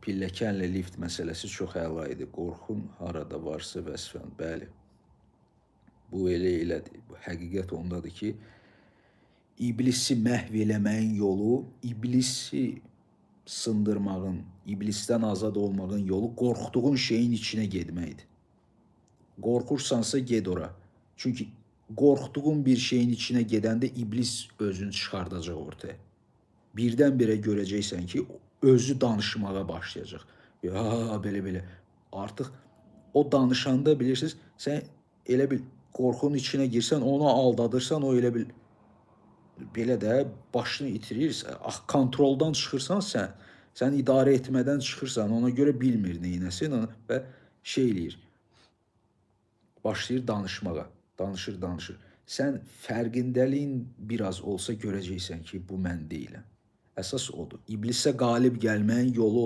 pilləkənlə lift məsələsi çox əla idi. Qorxun harada varsa vəsfən, bəli. Bu elədir. Bu həqiqət ondadır ki, iblisi məhv eləməyin yolu, iblisi sındırmağın, iblisdən azad olmağın yolu qorxduğun şeyin içinə getməkdir. Qorxursansa ged ora. Çünki qorxduğun bir şeyin içinə gedəndə iblis özünü çıxardacaq ortaya. Birdən-birə görəcəksən ki, özü danışmağa başlayacaq. Ya, belə-belə. Artıq o danışanda bilirsiniz, sən elə bil qorxunun içinə girsən, onu aldadırsan, o elə bil belə də başını itirir, kontroldan çıxırsan sən, sən idarə etmədən çıxırsan, ona görə bilmir neynəsin və şey eləyir, başlayır danışmağa, danışır. Sən fərqindəliyin biraz olsa görəcəksən ki, bu mən deyiləm. Əsas odur. İblisə qalib gəlməyin yolu odur.